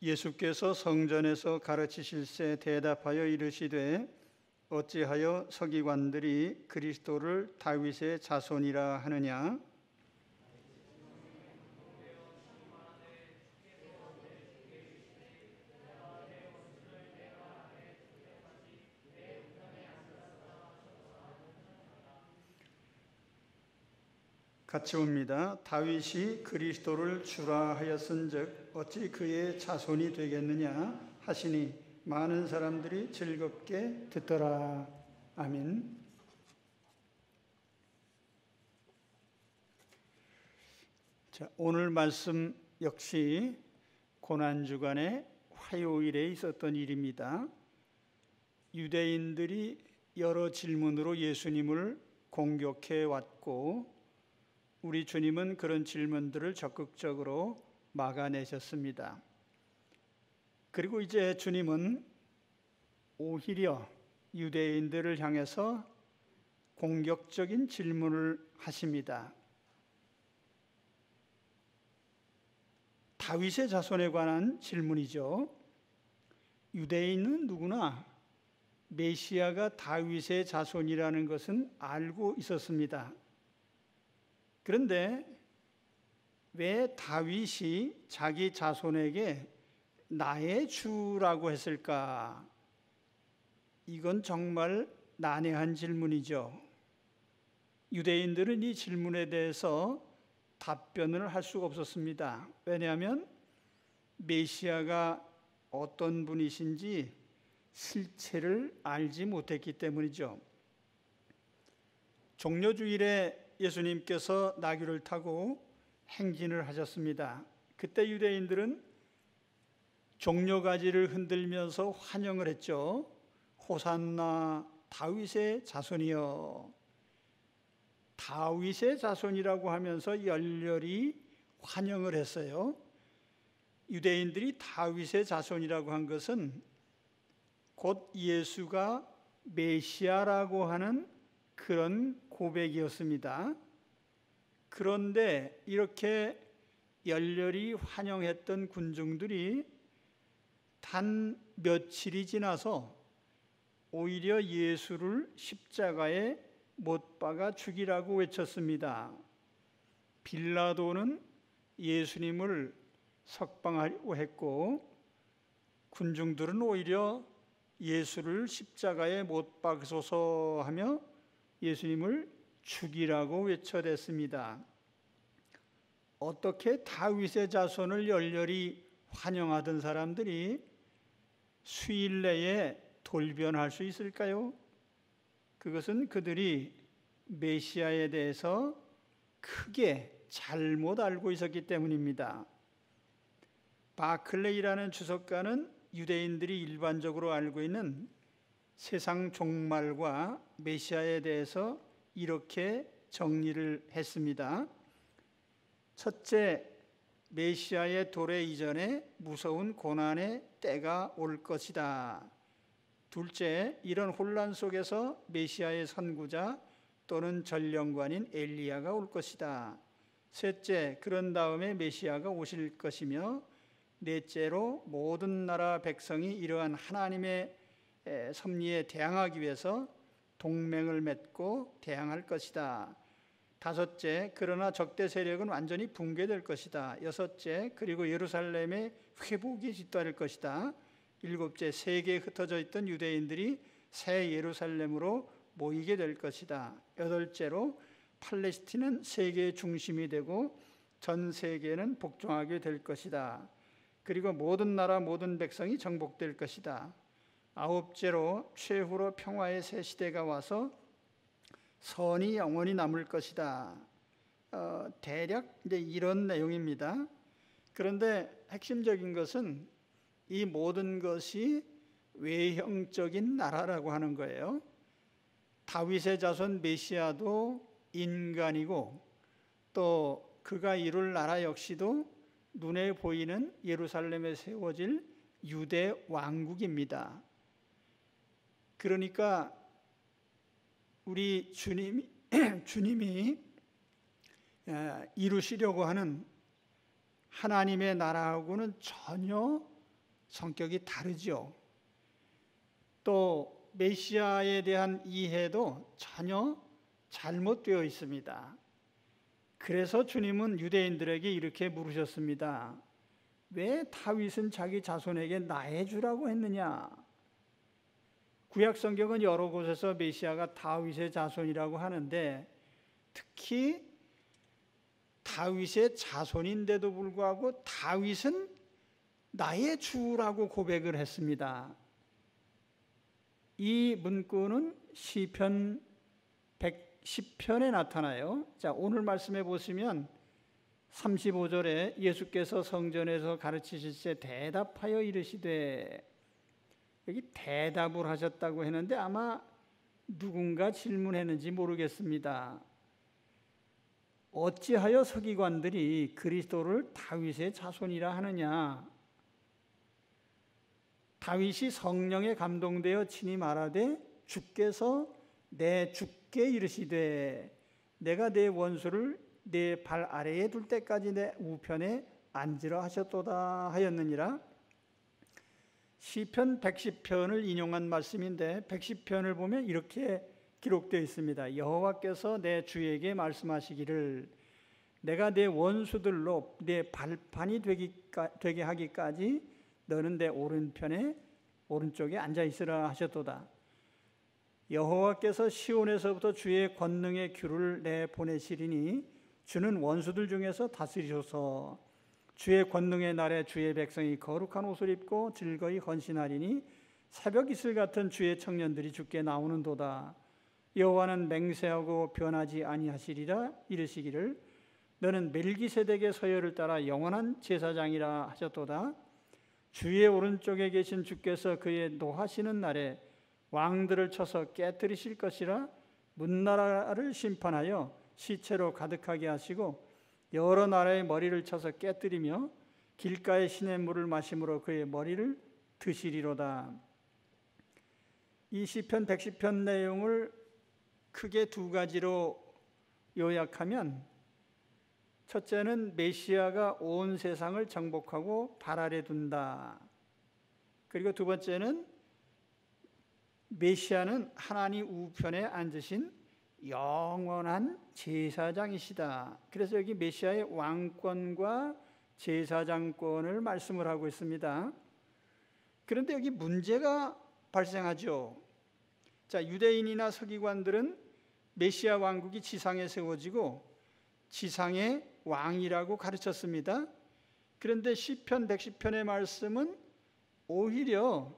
예수께서 성전에서 가르치실새 대답하여 이르시되 어찌하여 서기관들이 그리스도를 다윗의 자손이라 하느냐? 같이 옵니다. 다윗이 그리스도를 주라 하였은즉 어찌 그의 자손이 되겠느냐 하시니 많은 사람들이 즐겁게 듣더라. 아멘. 자, 오늘 말씀 역시 고난주간의 화요일에 있었던 일입니다. 유대인들이 여러 질문으로 예수님을 공격해 왔고 우리 주님은 그런 질문들을 적극적으로 막아내셨습니다. 그리고 이제 주님은 오히려 유대인들을 향해서 공격적인 질문을 하십니다. 다윗의 자손에 관한 질문이죠. 유대인은 누구나 메시아가 다윗의 자손이라는 것은 알고 있었습니다. 그런데 왜 다윗이 자기 자손에게 나의 주라고 했을까? 이건 정말 난해한 질문이죠. 유대인들은 이 질문에 대해서 답변을 할 수가 없었습니다. 왜냐하면 메시아가 어떤 분이신지 실체를 알지 못했기 때문이죠. 종려주일에 예수님께서 나귀를 타고 행진을 하셨습니다. 그때 유대인들은 종려가지를 흔들면서 환영을 했죠. 호산나 다윗의 자손이여. 다윗의 자손이라고 하면서 열렬히 환영을 했어요. 유대인들이 다윗의 자손이라고 한 것은 곧 예수가 메시아라고 하는 그런 고백이었습니다. 그런데 이렇게 열렬히 환영했던 군중들이 단 며칠이 지나서 오히려 예수를 십자가에 못 박아 죽이라고 외쳤습니다. 빌라도는 예수님을 석방하려고 했고 군중들은 오히려 예수를 십자가에 못 박소서 하며 예수님을 죽이라고 외쳐댔습니다. 어떻게 다윗의 자손을 열렬히 환영하던 사람들이 수일 내에 돌변할 수 있을까요? 그것은 그들이 메시아에 대해서 크게 잘못 알고 있었기 때문입니다. 바클레이라는 주석가는 유대인들이 일반적으로 알고 있는 세상 종말과 메시아에 대해서 이렇게 정리를 했습니다. 첫째, 메시아의 도래 이전에 무서운 고난의 때가 올 것이다. 둘째, 이런 혼란 속에서 메시아의 선구자 또는 전령관인 엘리야가 올 것이다. 셋째, 그런 다음에 메시아가 오실 것이며 넷째로 모든 나라 백성이 이러한 하나님의 섭리에 대항하기 위해서 동맹을 맺고 대항할 것이다. 다섯째, 그러나 적대 세력은 완전히 붕괴될 것이다. 여섯째, 그리고 예루살렘의 회복이 뒤따를 것이다. 일곱째, 세계에 흩어져 있던 유대인들이 새 예루살렘으로 모이게 될 것이다. 여덟째로 팔레스틴은 세계의 중심이 되고 전 세계는 복종하게 될 것이다. 그리고 모든 나라 모든 백성이 정복될 것이다. 아홉째로 최후로 평화의 새 시대가 와서 선이 영원히 남을 것이다. 대략 이제 이런 내용입니다. 그런데 핵심적인 것은 이 모든 것이 외형적인 나라라고 하는 거예요. 다윗의 자손 메시아도 인간이고 또 그가 이룰 나라 역시도 눈에 보이는 예루살렘에 세워질 유대 왕국입니다. 그러니까 우리 주님이 이루시려고 하는 하나님의 나라하고는 전혀 성격이 다르죠. 또 메시아에 대한 이해도 전혀 잘못되어 있습니다. 그래서 주님은 유대인들에게 이렇게 물으셨습니다. 왜 다윗은 자기 자손에게 나해 주라고 했느냐? 구약 성경은 여러 곳에서 메시아가 다윗의 자손이라고 하는데, 특히 다윗의 자손인데도 불구하고 다윗은 나의 주라고 고백을 했습니다. 이 문구는 시편 110편에 나타나요. 자, 오늘 말씀해 보시면 35절에 예수께서 성전에서 가르치실 때 대답하여 이르시되, 여기 대답을 하셨다고 했는데 아마 누군가 질문했는지 모르겠습니다. 어찌하여 서기관들이 그리스도를 다윗의 자손이라 하느냐? 다윗이 성령에 감동되어 친히 말하되 주께서 내 주께 이르시되 내가 내 원수를 내 발 아래에 둘 때까지 내 우편에 앉으라 하셨도다 하였느니라. 시편 110편을 인용한 말씀인데 110편을 보면 이렇게 기록되어 있습니다. 여호와께서 내 주에게 말씀하시기를 내가 내 원수들로 내 발판이 되게 하기까지 너는 내 오른쪽에 앉아 있으라 하셨도다. 여호와께서 시온에서부터 주의 권능의 규를 내 보내시리니 주는 원수들 중에서 다스리소서. 주의 권능의 날에 주의 백성이 거룩한 옷을 입고 즐거이 헌신하리니 새벽 이슬 같은 주의 청년들이 주께 나오는도다. 여호와는 맹세하고 변하지 아니하시리라 이르시기를 너는 멜기세덱의 서열을 따라 영원한 제사장이라 하셨도다. 주의 오른쪽에 계신 주께서 그의 노하시는 날에 왕들을 쳐서 깨뜨리실 것이라. 문나라를 심판하여 시체로 가득하게 하시고 여러 나라의 머리를 쳐서 깨뜨리며 길가의 시냇물을 마심으로 그의 머리를 드시리로다. 이 시편 110편 내용을 크게 두 가지로 요약하면, 첫째는 메시아가 온 세상을 정복하고 발 아래 둔다. 그리고 두 번째는 메시아는 하나님 우편에 앉으신 영원한 제사장이시다. 그래서 여기 메시아의 왕권과 제사장권을 말씀을 하고 있습니다. 그런데 여기 문제가 발생하죠. 자, 유대인이나 서기관들은 메시아 왕국이 지상에 세워지고 지상의 왕이라고 가르쳤습니다. 그런데 시편 110편의 말씀은 오히려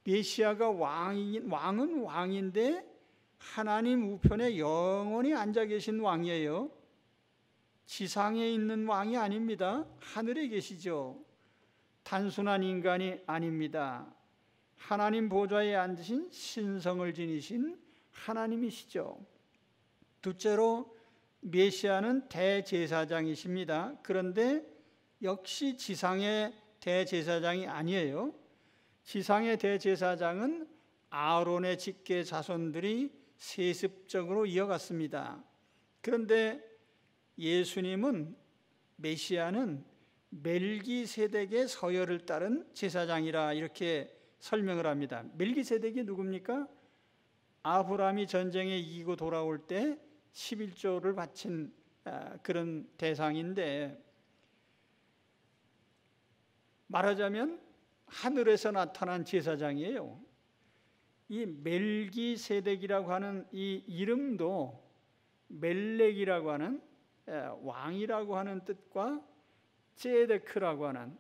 메시아가 왕은 왕인데 하나님 우편에 영원히 앉아 계신 왕이에요. 지상에 있는 왕이 아닙니다. 하늘에 계시죠. 단순한 인간이 아닙니다. 하나님 보좌에 앉으신 신성을 지니신 하나님이시죠. 둘째로 메시아는 대제사장이십니다. 그런데 역시 지상의 대제사장이 아니에요. 지상의 대제사장은 아론의 직계 자손들이 세습적으로 이어갔습니다. 그런데 예수님은, 메시아는 멜기세덱의 서열을 따른 제사장이라 이렇게 설명을 합니다. 멜기세덱이 누굽니까? 아브라함이 전쟁에 이기고 돌아올 때 11조를 바친 그런 대상인데, 말하자면 하늘에서 나타난 제사장이에요. 이 멜기세덱이라고 하는 이 이름도 멜렉이라고 하는 왕이라고 하는 뜻과 제데크라고 하는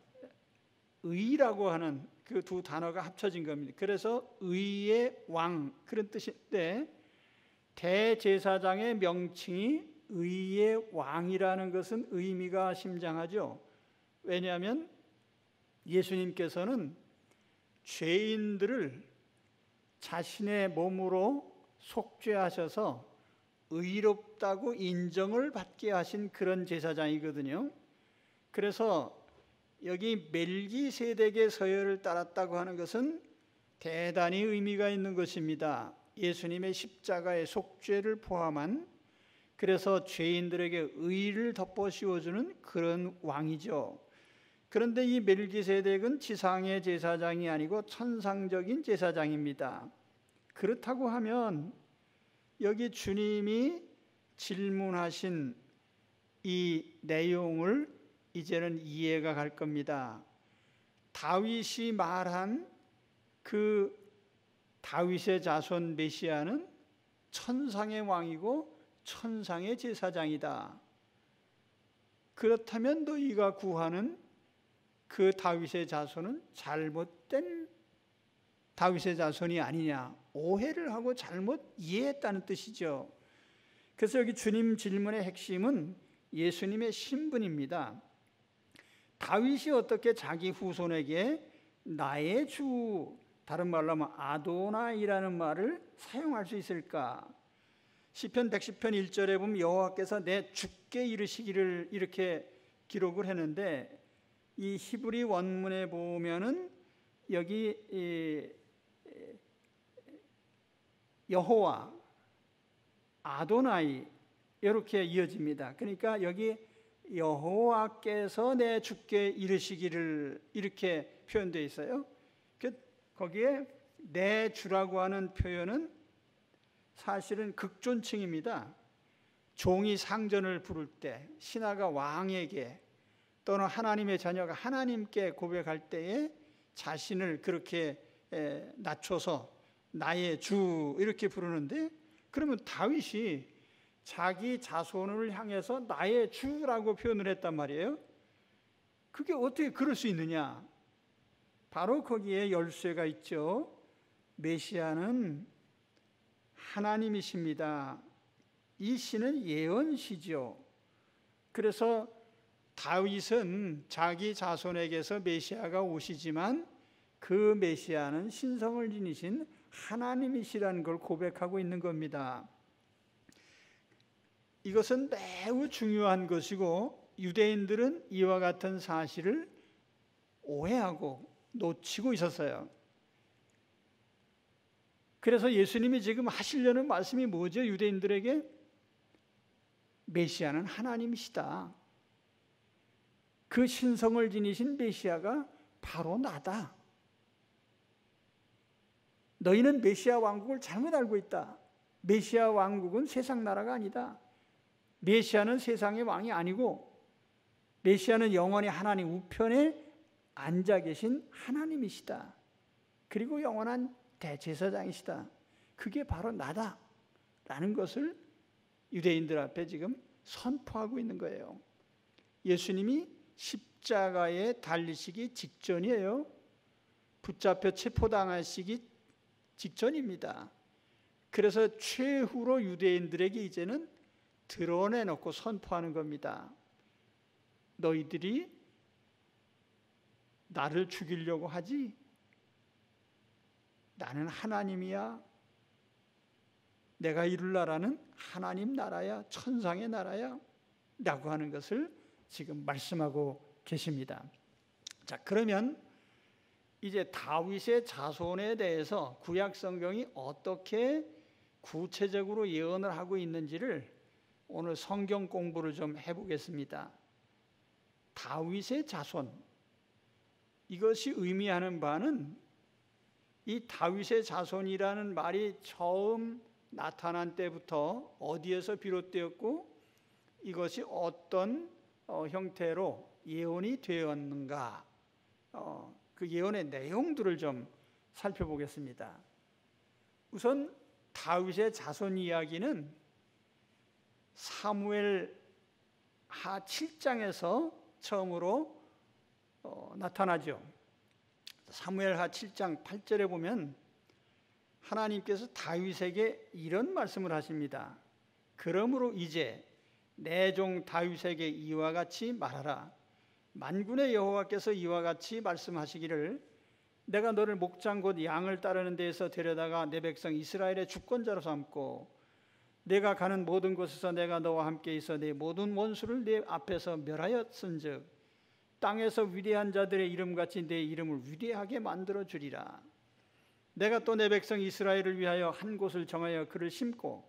의라고 하는 그 두 단어가 합쳐진 겁니다. 그래서 의의 왕, 그런 뜻인데 대제사장의 명칭이 의의 왕이라는 것은 의미가 심장하죠. 왜냐하면 예수님께서는 죄인들을 자신의 몸으로 속죄하셔서 의롭다고 인정을 받게 하신 그런 제사장이거든요. 그래서 여기 멜기세덱의 서열을 따랐다고 하는 것은 대단히 의미가 있는 것입니다. 예수님의 십자가의 속죄를 포함한, 그래서 죄인들에게 의를 덮어 씌워주는 그런 왕이죠. 그런데 이 멜기세덱은 지상의 제사장이 아니고 천상적인 제사장입니다. 그렇다고 하면 여기 주님이 질문하신 이 내용을 이제는 이해가 갈 겁니다. 다윗이 말한 그 다윗의 자손 메시아는 천상의 왕이고 천상의 제사장이다. 그렇다면 너희가 구하는 그 다윗의 자손은 잘못된 다윗의 자손이 아니냐, 오해를 하고 잘못 이해했다는 뜻이죠. 그래서 여기 주님 질문의 핵심은 예수님의 신분입니다. 다윗이 어떻게 자기 후손에게 나의 주, 다른 말로 하면 아도나이라는 말을 사용할 수 있을까? 시편 110편 1절에 보면 여호와께서 내 주께 이르시기를 이렇게 기록을 했는데, 이 히브리 원문에 보면은 여기 여호와, 아도나이 이렇게 이어집니다. 그러니까 여기 여호와께서 내 주께 이르시기를 이렇게 표현되어 있어요. 거기에 내 주라고 하는 표현은 사실은 극존칭입니다. 종이 상전을 부를 때, 신하가 왕에게 또는 하나님의 자녀가 하나님께 고백할 때에 자신을 그렇게 낮춰서 나의 주 이렇게 부르는데, 그러면 다윗이 자기 자손을 향해서 나의 주라고 표현을 했단 말이에요. 그게 어떻게 그럴 수 있느냐? 바로 거기에 열쇠가 있죠. 메시아는 하나님이십니다. 이 시는 예언시죠. 그래서 다윗은 자기 자손에게서 메시아가 오시지만 그 메시아는 신성을 지니신 하나님이시라는 걸 고백하고 있는 겁니다. 이것은 매우 중요한 것이고, 유대인들은 이와 같은 사실을 오해하고 놓치고 있었어요. 그래서 예수님이 지금 하시려는 말씀이 뭐죠? 유대인들에게 메시아는 하나님이시다. 그 신성을 지니신 메시아가 바로 나다. 너희는 메시아 왕국을 잘못 알고 있다. 메시아 왕국은 세상 나라가 아니다. 메시아는 세상의 왕이 아니고 메시아는 영원히 하나님 우편에 앉아 계신 하나님이시다. 그리고 영원한 대제사장이시다. 그게 바로 나다 라는 것을 유대인들 앞에 지금 선포하고 있는 거예요. 예수님이 십자가에 달리시기 직전이에요. 붙잡혀 체포당하시기 직전입니다. 그래서 최후로 유대인들에게 이제는 드러내놓고 선포하는 겁니다. 너희들이 나를 죽이려고 하지? 나는 하나님이야. 내가 이룰 나라는 하나님 나라야, 천상의 나라야 라고 하는 것을 지금 말씀하고 계십니다. 자, 그러면 이제 다윗의 자손에 대해서 구약 성경이 어떻게 구체적으로 예언을 하고 있는지를 오늘 성경 공부를 좀 해보겠습니다. 다윗의 자손, 이것이 의미하는 바는 이 다윗의 자손이라는 말이 처음 나타난 때부터 어디에서 비롯되었고 이것이 어떤 형태로 예언이 되었는가, 그 예언의 내용들을 좀 살펴보겠습니다. 우선 다윗의 자손 이야기는 사무엘 하 7장에서 처음으로 나타나죠. 사무엘 하 7장 8절에 보면 하나님께서 다윗에게 이런 말씀을 하십니다. 그러므로 이제 내 종 다윗에게 이와 같이 말하라. 만군의 여호와께서 이와 같이 말씀하시기를 내가 너를 목장 곧 양을 따르는 데에서 데려다가 내 백성 이스라엘의 주권자로 삼고 내가 가는 모든 곳에서 내가 너와 함께 있어 내 모든 원수를 내 앞에서 멸하였은즉 땅에서 위대한 자들의 이름같이 내 이름을 위대하게 만들어 주리라. 내가 또 내 백성 이스라엘을 위하여 한 곳을 정하여 그를 심고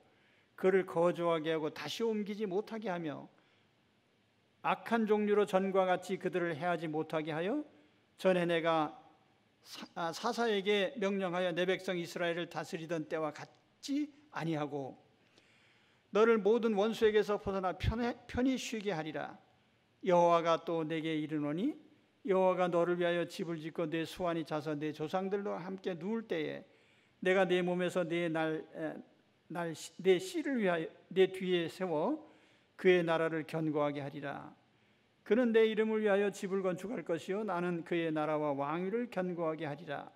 그를 거주하게 하고 다시 옮기지 못하게 하며 악한 종류로 전과 같이 그들을 해하지 못하게 하여 전에 내가 사사에게 명령하여 내 백성 이스라엘을 다스리던 때와 같지 아니하고 너를 모든 원수에게서 벗어나 편히 쉬게 하리라. 여호와가 또 내게 이르노니 여호와가 너를 위하여 집을 짓고 내 수완이 차서 내 조상들과 함께 누울 때에 내가 내 몸에서 내 씨를 위하여 내 뒤에 세워 그의 나라를 견고하게 하리라. 그는 내 이름을 위하여 집을 건축할 것이요 나는 그의 나라와 왕위를 견고하게 하리라.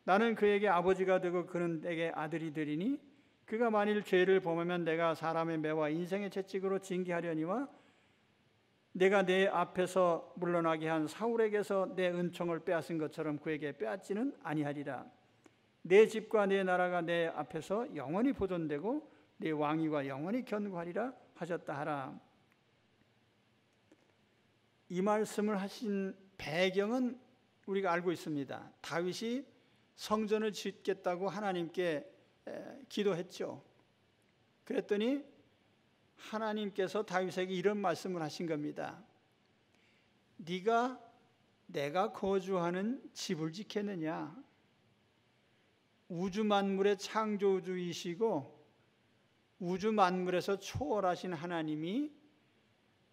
나는 그에게 아버지가 되고 그는 내게 아들이 되리니 그가 만일 죄를 범하면 내가 사람의 매와 인생의 채찍으로 징계하려니와 내가 내 앞에서 물러나게 한 사울에게서 내 은총을 빼앗은 것처럼 그에게 빼앗지는 아니하리라. 내 집과 내 나라가 내 앞에서 영원히 보존되고 내 왕위가 영원히 견고하리라 하셨다 하라. 이 말씀을 하신 배경은 우리가 알고 있습니다. 다윗이 성전을 짓겠다고 하나님께 기도했죠. 그랬더니 하나님께서 다윗에게 이런 말씀을 하신 겁니다. 네가 내가 거주하는 집을 짓겠느냐? 우주 만물의 창조주이시고 우주 만물에서 초월하신 하나님이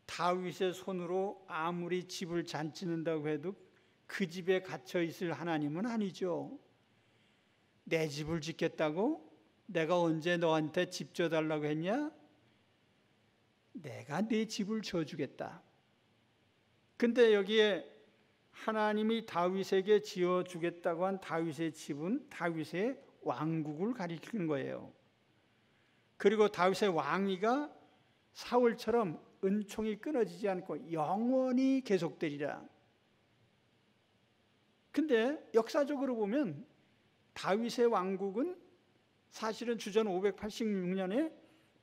다윗의 손으로 아무리 집을 잔치는다고 해도 그 집에 갇혀 있을 하나님은 아니죠. 내 집을 짓겠다고? 내가 언제 너한테 집 줘달라고 했냐? 내가 네 집을 줘주겠다. 근데 여기에 하나님이 다윗에게 지어주겠다고 한 다윗의 집은 다윗의 왕국을 가리키는 거예요. 그리고 다윗의 왕위가 사울처럼 은총이 끊어지지 않고 영원히 계속되리라. 근데 역사적으로 보면 다윗의 왕국은 사실은 주전 586년에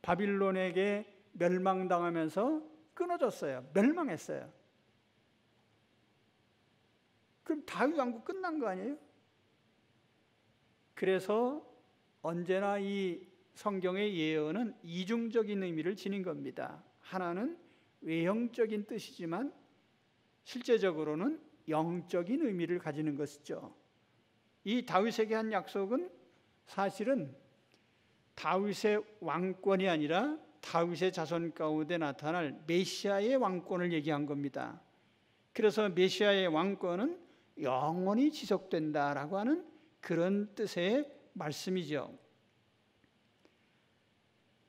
바빌론에게 멸망당하면서 끊어졌어요. 멸망했어요. 그럼 다윗 왕국 끝난 거 아니에요? 그래서 언제나 이 성경의 예언은 이중적인 의미를 지닌 겁니다. 하나는 외형적인 뜻이지만 실제적으로는 영적인 의미를 가지는 것이죠. 이 다윗에게 한 약속은 사실은 다윗의 왕권이 아니라 다윗의 자손 가운데 나타날 메시아의 왕권을 얘기한 겁니다. 그래서 메시아의 왕권은 영원히 지속된다라고 하는 그런 뜻의 말씀이죠.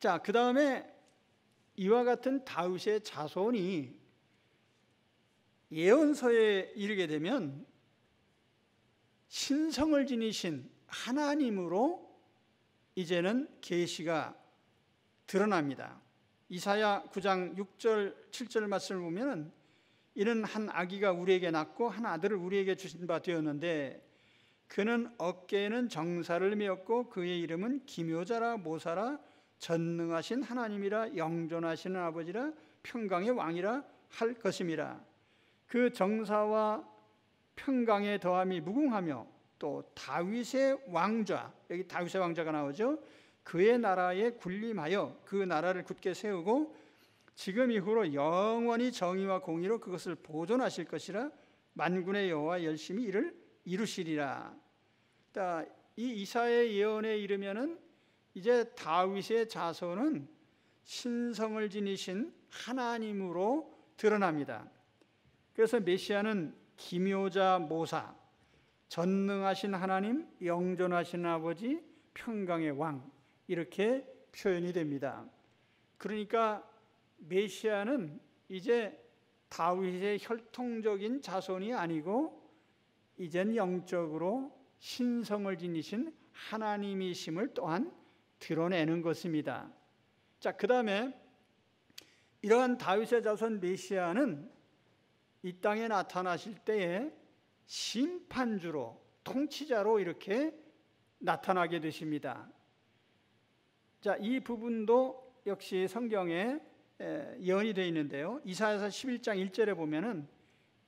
자, 그 다음에 이와 같은 다윗의 자손이 예언서에 이르게 되면 신성을 지니신 하나님으로 이제는 계시가 드러납니다. 이사야 9장 6절 7절 말씀을 보면 이는 한 아기가 우리에게 낳고 한 아들을 우리에게 주신 바 되었는데 그는 어깨에는 정사를 메었고 그의 이름은 기묘자라 모사라 전능하신 하나님이라 영존하시는 아버지라 평강의 왕이라 할 것임이라. 그 정사와 평강의 더함이 무궁하며 또 다윗의 왕좌, 여기 다윗의 왕좌가 나오죠. 그의 나라에 군림하여 그 나라를 굳게 세우고 지금 이후로 영원히 정의와 공의로 그것을 보존하실 것이라. 만군의 여호와 열심히 이를 이루시리라. 이 이사야의 예언에 이르면은 이제 다윗의 자손은 신성을 지니신 하나님으로 드러납니다. 그래서 메시아는 기묘자 모사, 전능하신 하나님, 영존하신 아버지, 평강의 왕, 이렇게 표현이 됩니다. 그러니까 메시아는 이제 다윗의 혈통적인 자손이 아니고 이젠 영적으로 신성을 지니신 하나님이심을 또한 드러내는 것입니다. 자, 그 다음에 이러한 다윗의 자손 메시아는 이 땅에 나타나실 때에 심판주로, 통치자로 이렇게 나타나게 되십니다. 자, 이 부분도 역시 성경에 예언이 되어 있는데요. 이사야서 11장 1절에 보면은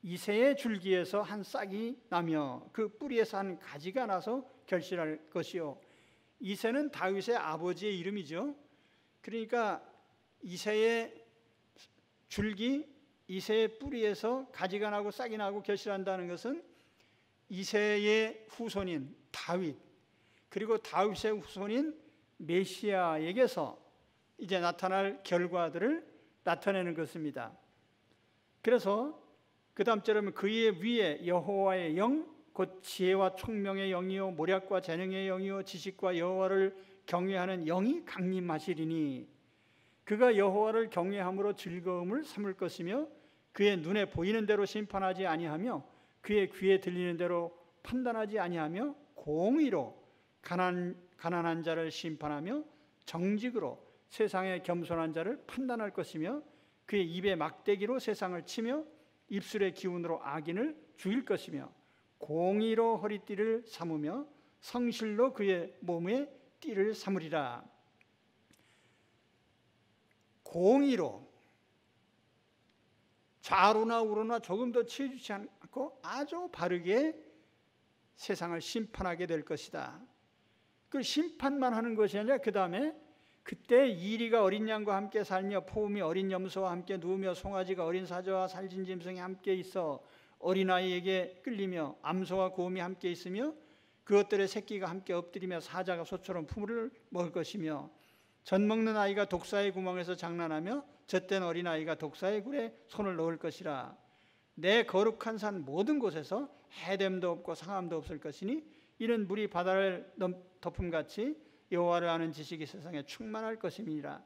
이새의 줄기에서 한 싹이 나며 그 뿌리에서 한 가지가 나서 결실할 것이요. 이새는 다윗의 아버지의 이름이죠. 그러니까 이새의 줄기, 이새의 뿌리에서 가지가 나고 싹이 나고 결실한다는 것은 이새의 후손인 다윗, 그리고 다윗의 후손인 메시아에게서 이제 나타날 결과들을 나타내는 것입니다. 그래서 그 다음 절에 보면 그의 위에 여호와의 영 곧 지혜와 총명의 영이요 모략과 재능의 영이요 지식과 여호와를 경외하는 영이 강림하시리니 그가 여호와를 경외함으로 즐거움을 삼을 것이며 그의 눈에 보이는 대로 심판하지 아니하며 그의 귀에 들리는 대로 판단하지 아니하며 공의로 가난한 자를 심판하며 정직으로 세상의 겸손한 자를 판단할 것이며 그의 입에 막대기로 세상을 치며 입술의 기운으로 악인을 죽일 것이며 공의로 허리띠를 삼으며 성실로 그의 몸에 띠를 삼으리라. 공의로 좌로나 우로나 조금 더 치우치지 않고 아주 바르게 세상을 심판하게 될 것이다. 그 심판만 하는 것이 아니라 그 다음에 그때 이리가 어린 양과 함께 살며 포음이 어린 염소와 함께 누우며 송아지가 어린 사자와 살진 짐승이 함께 있어 어린아이에게 끌리며 암소와 고음이 함께 있으며 그것들의 새끼가 함께 엎드리며 사자가 소처럼 풀을 먹을 것이며 젖 먹는 아이가 독사의 구멍에서 장난하며 젖된 어린아이가 독사의 굴에 손을 넣을 것이라. 내 거룩한 산 모든 곳에서 해됨도 없고 상함도 없을 것이니 이는 물이 바다를 덮음같이 여호와를 아는 지식이 세상에 충만할 것임이니라.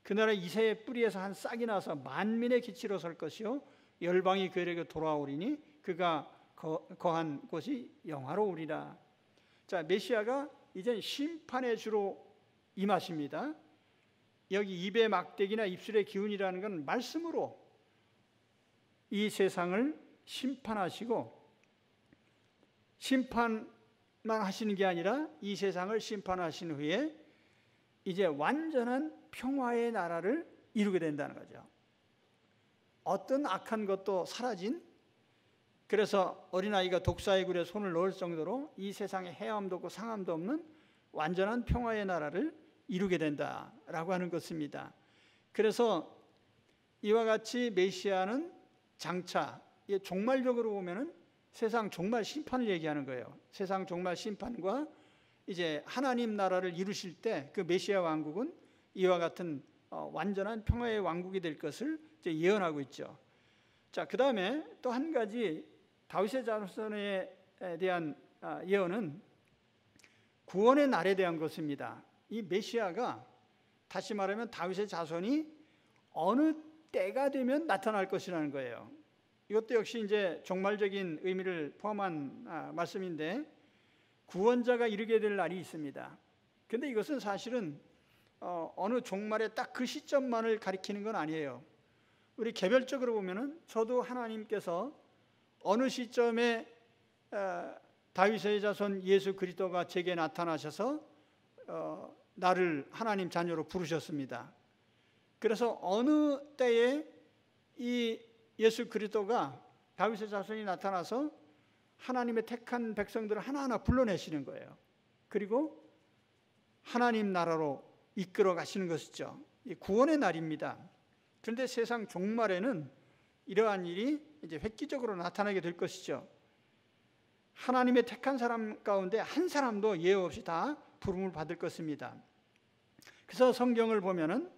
그날에 이새의 뿌리에서 한 싹이 나서 만민의 기치로 설 것이요 열방이 그에게 돌아오리니 그가 거한 곳이 영화로우리라. 자, 메시아가 이젠 심판의 주로 임하십니다. 여기 입의 막대기나 입술의 기운이라는 건 말씀으로 이 세상을 심판하시고 심판만 하시는 게 아니라 이 세상을 심판하신 후에 이제 완전한 평화의 나라를 이루게 된다는 거죠. 어떤 악한 것도 사라진, 그래서 어린아이가 독사의 굴에 손을 넣을 정도로 이 세상에 해함도 없고 상함도 없는 완전한 평화의 나라를 이루게 된다라고 하는 것입니다. 그래서 이와 같이 메시아는 장차 종말적으로 보면은 세상 종말 심판을 얘기하는 거예요. 세상 종말 심판과 이제 하나님 나라를 이루실 때 그 메시아 왕국은 이와 같은 완전한 평화의 왕국이 될 것을 이제 예언하고 있죠. 자, 그 다음에 또 한 가지 다윗의 자손에 대한 예언은 구원의 날에 대한 것입니다. 이 메시아가 다시 말하면 다윗의 자손이 어느 때가 되면 나타날 것이라는 거예요. 이것도 역시 이제 종말적인 의미를 포함한 말씀인데 구원자가 이르게 될 날이 있습니다. 그런데 이것은 사실은 어느 종말의 딱 그 시점만을 가리키는 건 아니에요. 우리 개별적으로 보면은 저도 하나님께서 어느 시점에 다윗의 자손 예수 그리스도가 제게 나타나셔서 나를 하나님 자녀로 부르셨습니다. 그래서 어느 때에 이 예수 그리스도가 다윗의 자손이 나타나서 하나님의 택한 백성들을 하나하나 불러내시는 거예요. 그리고 하나님 나라로 이끌어 가시는 것이죠. 이 구원의 날입니다. 그런데 세상 종말에는 이러한 일이 이제 획기적으로 나타나게 될 것이죠. 하나님의 택한 사람 가운데 한 사람도 예외 없이 다 부름을 받을 것입니다. 그래서 성경을 보면은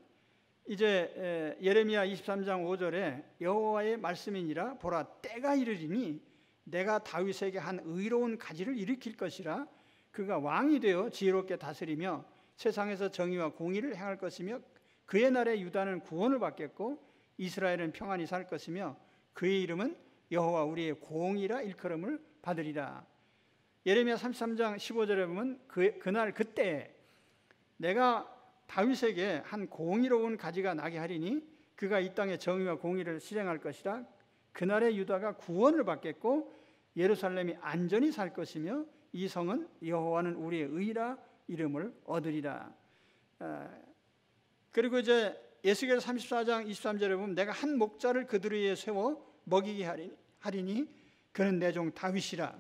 이제 예레미야 23장 5절에 여호와의 말씀이니라 보라 때가 이르리니 내가 다윗에게 한 의로운 가지를 일으킬 것이라 그가 왕이 되어 지혜롭게 다스리며 세상에서 정의와 공의를 행할 것이며 그의 날에 유다는 구원을 받겠고 이스라엘은 평안히 살 것이며 그의 이름은 여호와 우리의 공의라 일컬음을 받으리라. 예레미야 33장 15절에 보면 그날 그때 내가 다윗에게 한 공의로운 가지가 나게 하리니 그가 이 땅에 정의와 공의를 실행할 것이라. 그날에 유다가 구원을 받겠고 예루살렘이 안전히 살 것이며 이 성은 여호와는 우리의 의라 이름을 얻으리라. 그리고 이제 에스겔 34장 23절에 보면 내가 한 목자를 그들 위에 세워 먹이게 하리니 그는 내 종 다윗이라.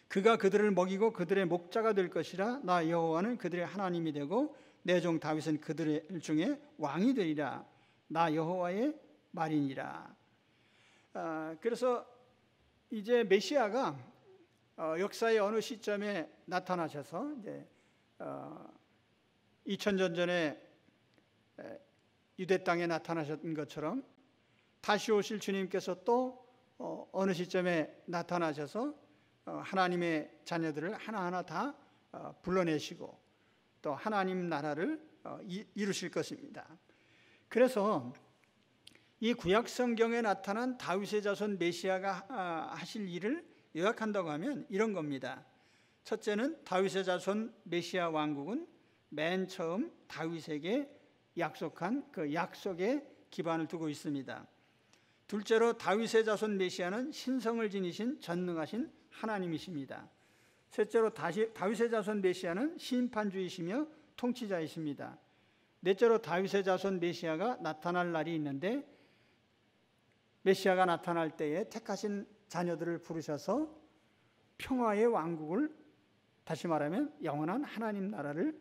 그가 그들을 먹이고 그들의 목자가 될 것이라. 나 여호와는 그들의 하나님이 되고 내 종 다윗은 그들 중에 왕이 되리라. 나 여호와의 말이니라. 그래서 이제 메시아가 역사의 어느 시점에 나타나셔서 이제 2000년 전에 유대 땅에 나타나셨던 것처럼 다시 오실 주님께서 또 어느 시점에 나타나셔서 하나님의 자녀들을 하나하나 다 불러내시고 또 하나님 나라를 이루실 것입니다. 그래서 이 구약 성경에 나타난 다윗의 자손 메시아가 하실 일을 요약한다고 하면 이런 겁니다. 첫째는 다윗의 자손 메시아 왕국은 맨 처음 다윗에게 약속한 그 약속에 기반을 두고 있습니다. 둘째로 다윗의 자손 메시아는 신성을 지니신 전능하신 하나님이십니다. 셋째로 다윗의 자손 메시아는 심판주이시며 통치자이십니다. 넷째로 다윗의 자손 메시아가 나타날 날이 있는데 메시아가 나타날 때에 택하신 자녀들을 부르셔서 평화의 왕국을, 다시 말하면 영원한 하나님 나라를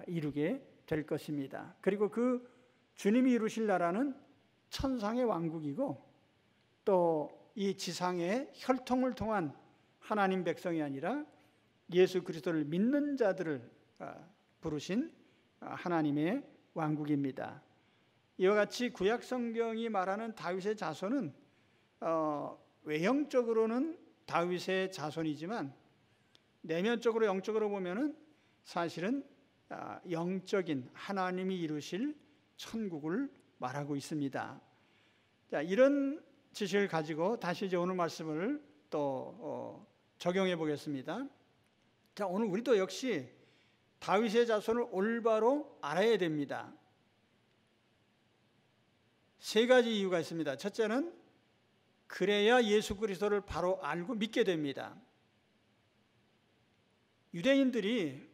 이루게 될 것입니다. 그리고 그 주님이 이루실 나라는 천상의 왕국이고 또 이 지상의 혈통을 통한 하나님 백성이 아니라 예수 그리스도를 믿는 자들을 부르신 하나님의 왕국입니다. 이와 같이 구약 성경이 말하는 다윗의 자손은 외형적으로는 다윗의 자손이지만 내면적으로 영적으로 보면은 사실은 영적인 하나님이 이루실 천국을 말하고 있습니다. 자, 이런 지식을 가지고 다시 이제 오늘 말씀을 또 적용해 보겠습니다. 자, 오늘 우리도 역시 다윗의 자손을 올바로 알아야 됩니다. 세 가지 이유가 있습니다. 첫째는 그래야 예수 그리스도를 바로 알고 믿게 됩니다. 유대인들이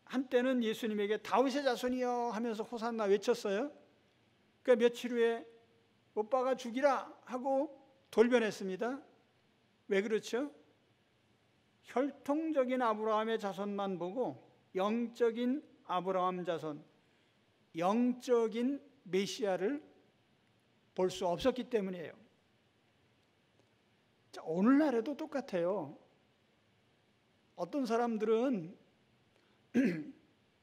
한때는 예수님에게 다윗의 자손이여 하면서 호산나 외쳤어요. 그러니까 며칠 후에 오빠가 죽이라 하고 돌변했습니다. 왜 그렇죠? 혈통적인 아브라함의 자손만 보고 영적인 아브라함 자손, 영적인 메시아를 볼 수 없었기 때문이에요. 자, 오늘날에도 똑같아요. 어떤 사람들은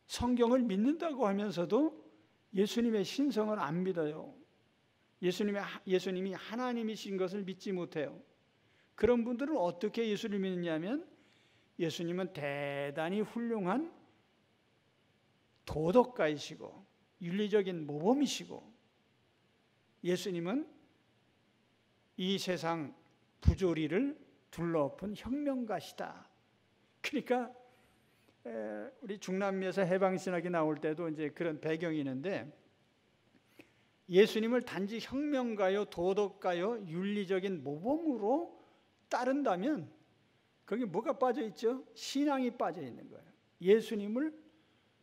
성경을 믿는다고 하면서도 예수님의 신성을 안 믿어요. 예수님이 하나님이신 것을 믿지 못해요. 그런 분들은 어떻게 예수를 믿느냐면 예수님은 대단히 훌륭한 도덕가이시고 윤리적인 모범이시고 예수님은 이 세상 부조리를 둘러엎은 혁명가시다. 그러니까 우리 중남미에서 해방신학이 나올 때도 이제 그런 배경이 있는데 예수님을 단지 혁명가요, 도덕가요, 윤리적인 모범으로 따른다면 거기 뭐가 빠져 있죠? 신앙이 빠져 있는 거예요. 예수님을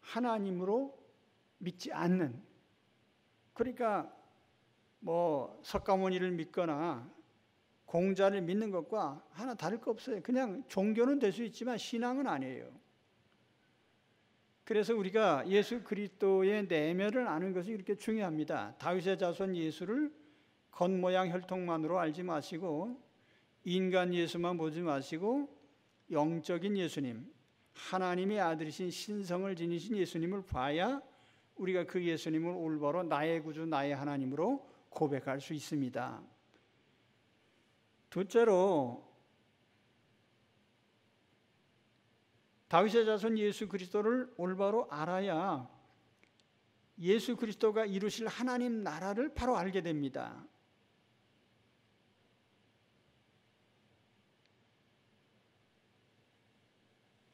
하나님으로 믿지 않는. 그러니까 뭐 석가모니를 믿거나 공자를 믿는 것과 하나 다를 거 없어요. 그냥 종교는 될 수 있지만 신앙은 아니에요. 그래서 우리가 예수 그리스도의 내면을 아는 것이 이렇게 중요합니다. 다윗의 자손 예수를 겉모양 혈통만으로 알지 마시고 인간 예수만 보지 마시고 영적인 예수님, 하나님의 아들이신 신성을 지니신 예수님을 봐야 우리가 그 예수님을 올바로 나의 구주, 나의 하나님으로 고백할 수 있습니다. 둘째로 다윗의 자손 예수 그리스도를 올바로 알아야 예수 그리스도가 이루실 하나님 나라를 바로 알게 됩니다.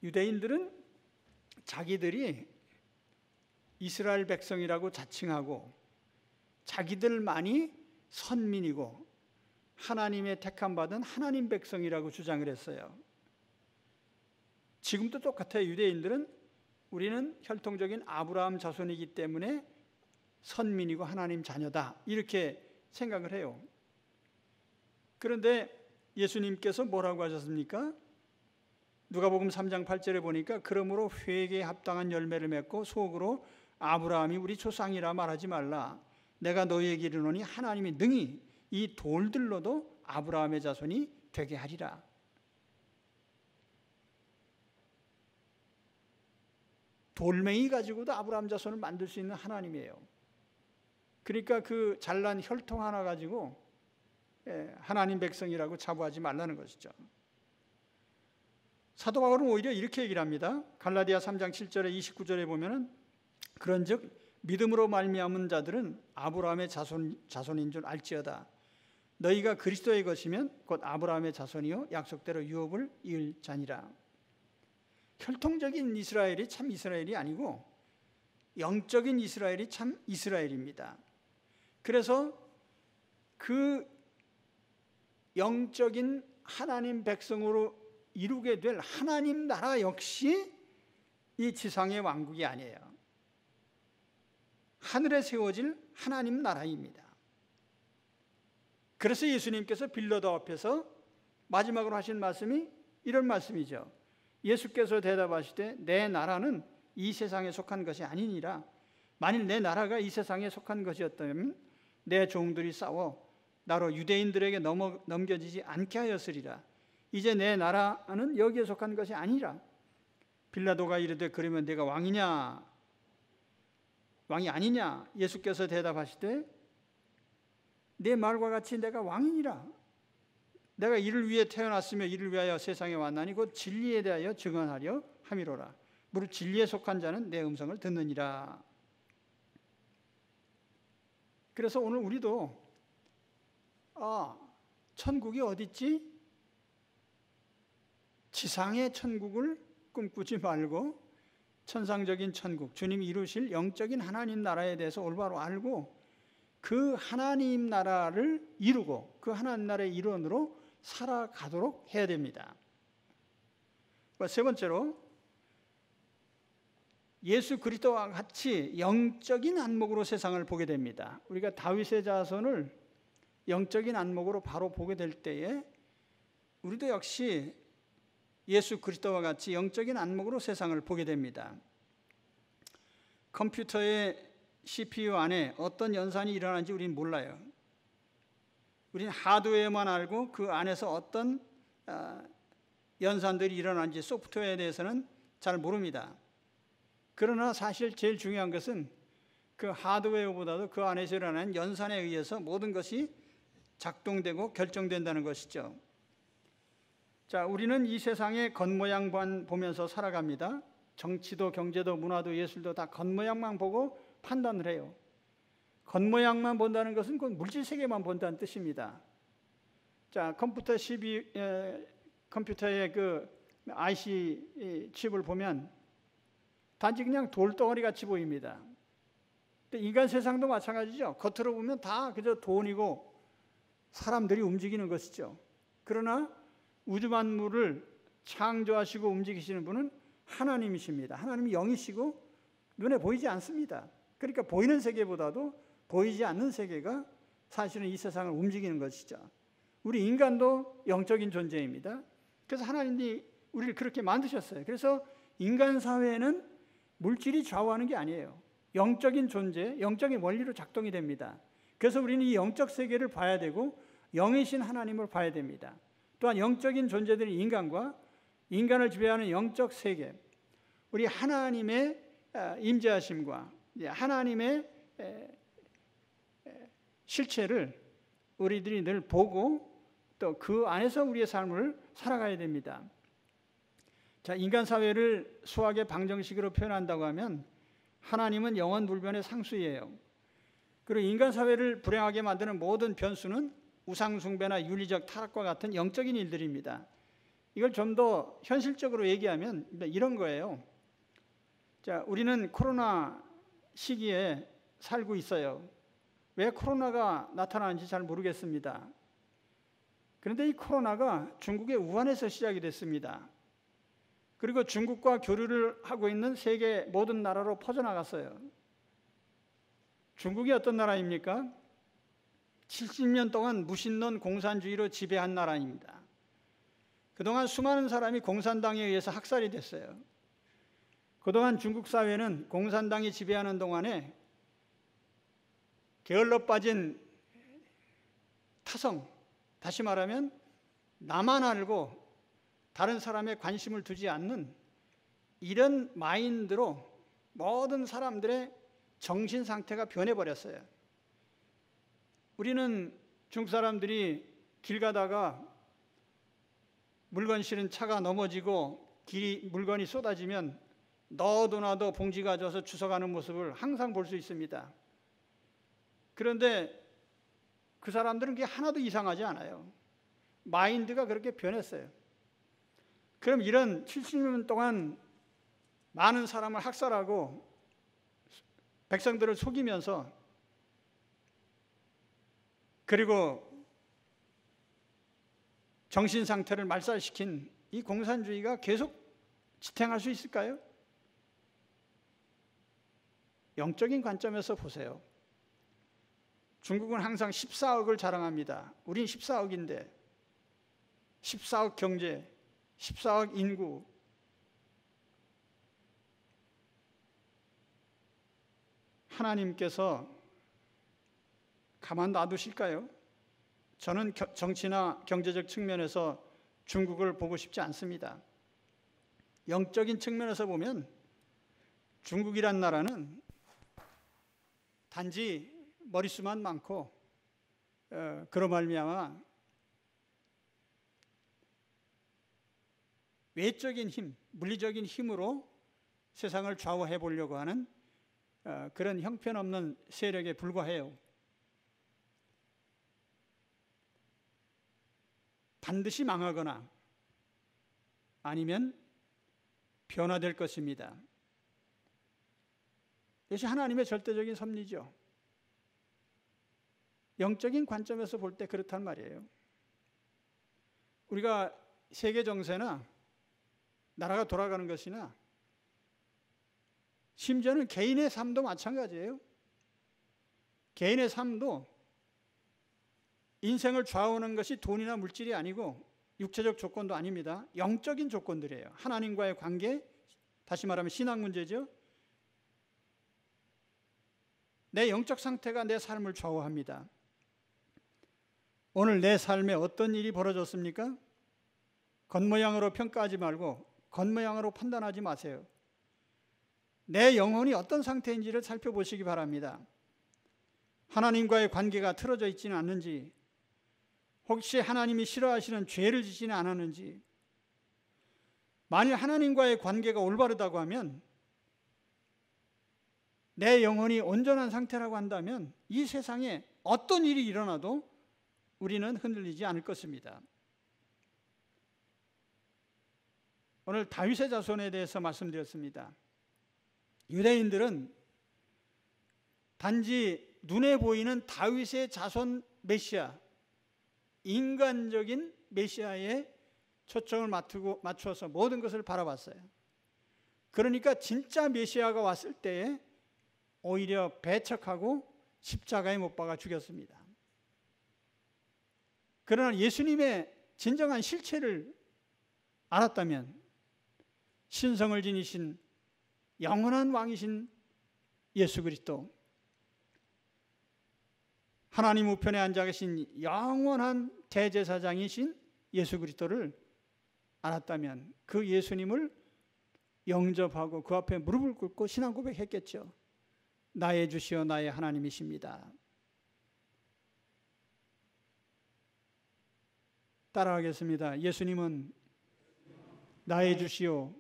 유대인들은 자기들이 이스라엘 백성이라고 자칭하고 자기들만이 선민이고 하나님의 택함받은 하나님 백성이라고 주장을 했어요. 지금도 똑같아요. 유대인들은 우리는 혈통적인 아브라함 자손이기 때문에 선민이고 하나님 자녀다 이렇게 생각을 해요. 그런데 예수님께서 뭐라고 하셨습니까? 누가복음 3장 8절에 보니까 그러므로 회개에 합당한 열매를 맺고 속으로 아브라함이 우리 조상이라 말하지 말라. 내가 너희에게 이르노니 하나님이 능히 이 돌들로도 아브라함의 자손이 되게 하리라. 돌멩이 가지고도 아브라함 자손을 만들 수 있는 하나님이에요. 그러니까 그 잘난 혈통 하나 가지고 하나님 백성이라고 자부하지 말라는 것이죠. 사도 바울은 오히려 이렇게 얘기를 합니다. 갈라디아 3장 7절에 29절에 보면은 그런즉 믿음으로 말미암은 자들은 아브라함의 자손인 줄 알지어다. 너희가 그리스도의 것이면 곧 아브라함의 자손이요 약속대로 유업을 이을 자니라. 혈통적인 이스라엘이 참 이스라엘이 아니고 영적인 이스라엘이 참 이스라엘입니다. 그래서 그 영적인 하나님 백성으로 이루게 될 하나님 나라 역시 이 지상의 왕국이 아니에요. 하늘에 세워질 하나님 나라입니다. 그래서 예수님께서 빌라도 앞에서 마지막으로 하신 말씀이 이런 말씀이죠. 예수께서 대답하시되 내 나라는 이 세상에 속한 것이 아니니라. 만일 내 나라가 이 세상에 속한 것이었다면 내 종들이 싸워 나로 유대인들에게 넘겨지지 않게 하였으리라. 이제 내 나라는 여기에 속한 것이 아니라. 빌라도가 이르되 그러면 내가 왕이냐 왕이 아니냐? 예수께서 대답하시되 내 말과 같이 내가 왕이니라. 내가 이를 위해 태어났으며 이를 위하여 세상에 왔나니 곧 진리에 대하여 증언하려 함이로라. 무릇 진리에 속한 자는 내 음성을 듣느니라. 그래서 오늘 우리도 천국이 어디 있지? 지상의 천국을 꿈꾸지 말고 천상적인 천국, 주님이 이루실 영적인 하나님 나라에 대해서 올바로 알고 그 하나님 나라를 이루고 그 하나님 나라의 일원으로 살아가도록 해야 됩니다. 세 번째로 예수 그리스도와 같이 영적인 안목으로 세상을 보게 됩니다. 우리가 다윗의 자손을 영적인 안목으로 바로 보게 될 때에 우리도 역시 예수 그리스도와 같이 영적인 안목으로 세상을 보게 됩니다. 컴퓨터의 CPU 안에 어떤 연산이 일어나는지 우리는 몰라요. 우리는 하드웨어만 알고 그 안에서 어떤 연산들이 일어나는지 소프트웨어에 대해서는 잘 모릅니다. 그러나 사실 제일 중요한 것은 그 하드웨어보다도 그 안에서 일어나는 연산에 의해서 모든 것이 작동되고 결정된다는 것이죠. 자, 우리는 이 세상의 겉모양만 보면서 살아갑니다. 정치도 경제도 문화도 예술도 다 겉모양만 보고 판단을 해요. 겉모양만 본다는 것은 그 물질 세계만 본다는 뜻입니다. 자, 컴퓨터의 그 IC 칩을 보면 단지 그냥 돌덩어리 같이 보입니다. 인간 세상도 마찬가지죠. 겉으로 보면 다 그저 돈이고 사람들이 움직이는 것이죠. 그러나 우주 만물을 창조하시고 움직이시는 분은 하나님이십니다. 하나님이 영이시고 눈에 보이지 않습니다. 그러니까 보이는 세계보다도 보이지 않는 세계가 사실은 이 세상을 움직이는 것이죠. 우리 인간도 영적인 존재입니다. 그래서 하나님이 우리를 그렇게 만드셨어요. 그래서 인간 사회는 물질이 좌우하는 게 아니에요. 영적인 존재, 영적인 원리로 작동이 됩니다. 그래서 우리는 이 영적 세계를 봐야 되고 영이신 하나님을 봐야 됩니다. 또한 영적인 존재들인 인간과 인간을 지배하는 영적 세계, 우리 하나님의 임재하심과 하나님의 실체를 우리들이 늘 보고 또 그 안에서 우리의 삶을 살아가야 됩니다. 자, 인간 사회를 수학의 방정식으로 표현한다고 하면 하나님은 영원 불변의 상수예요. 그리고 인간 사회를 불행하게 만드는 모든 변수는 우상 숭배나 윤리적 타락과 같은 영적인 일들입니다. 이걸 좀 더 현실적으로 얘기하면 이런 거예요. 자, 우리는 코로나 시기에 살고 있어요. 왜 코로나가 나타나는지 잘 모르겠습니다. 그런데 이 코로나가 중국의 우한에서 시작이 됐습니다. 그리고 중국과 교류를 하고 있는 세계 모든 나라로 퍼져나갔어요. 중국이 어떤 나라입니까? 70년 동안 무신론 공산주의로 지배한 나라입니다. 그동안 수많은 사람이 공산당에 의해서 학살이 됐어요. 그동안 중국 사회는 공산당이 지배하는 동안에 게을러 빠진 타성, 다시 말하면 나만 알고 다른 사람의 관심을 두지 않는 이런 마인드로 모든 사람들의 정신 상태가 변해버렸어요. 우리는 중국 사람들이 길 가다가 물건 실은 차가 넘어지고 물건이 쏟아지면 너도 나도 봉지 가져서 주워가는 모습을 항상 볼 수 있습니다. 그런데 그 사람들은 그게 하나도 이상하지 않아요. 마인드가 그렇게 변했어요. 그럼 이런 70년 동안 많은 사람을 학살하고 백성들을 속이면서 그리고 정신 상태를 말살시킨 이 공산주의가 계속 지탱할 수 있을까요? 영적인 관점에서 보세요. 중국은 항상 14억을 자랑합니다. 우린 14억인데 14억 경제, 14억 인구, 하나님께서 가만 놔두실까요? 저는 정치나 경제적 측면에서 중국을 보고 싶지 않습니다. 영적인 측면에서 보면 중국이란 나라는 단지 머릿수만 많고 그로 말미암아 외적인 힘, 물리적인 힘으로 세상을 좌우해 보려고 하는 그런 형편없는 세력에 불과해요. 반드시 망하거나 아니면 변화될 것입니다. 이것이 하나님의 절대적인 섭리죠. 영적인 관점에서 볼 때 그렇단 말이에요. 우리가 세계 정세나 나라가 돌아가는 것이나 심지어는 개인의 삶도 마찬가지예요. 개인의 삶도 인생을 좌우하는 것이 돈이나 물질이 아니고 육체적 조건도 아닙니다. 영적인 조건들이에요. 하나님과의 관계, 다시 말하면 신앙 문제죠. 내 영적 상태가 내 삶을 좌우합니다. 오늘 내 삶에 어떤 일이 벌어졌습니까? 겉모양으로 평가하지 말고 겉모양으로 판단하지 마세요. 내 영혼이 어떤 상태인지를 살펴보시기 바랍니다. 하나님과의 관계가 틀어져 있지는 않는지, 혹시 하나님이 싫어하시는 죄를 짓지는 않았는지, 만일 하나님과의 관계가 올바르다고 하면, 내 영혼이 온전한 상태라고 한다면 이 세상에 어떤 일이 일어나도 우리는 흔들리지 않을 것입니다. 오늘 다윗의 자손에 대해서 말씀드렸습니다. 유대인들은 단지 눈에 보이는 다윗의 자손 메시아, 인간적인 메시아에 초점을 맞추어서 모든 것을 바라봤어요. 그러니까 진짜 메시아가 왔을 때에 오히려 배척하고 십자가에 못 박아 죽였습니다. 그러나 예수님의 진정한 실체를 알았다면 신성을 지니신 영원한 왕이신 예수 그리스도, 하나님 우편에 앉아 계신 영원한 대제사장이신 예수 그리스도를 알았다면 그 예수님을 영접하고 그 앞에 무릎을 꿇고 신앙 고백했겠죠. 나의 주시오 나의 하나님이십니다. 따라하겠습니다. 예수님은 나의 주시오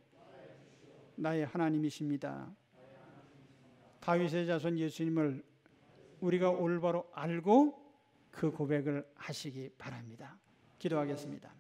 나의 하나님이십니다. 다윗의 자손 예수님을 우리가 올바로 알고 그 고백을 하시기 바랍니다. 기도하겠습니다.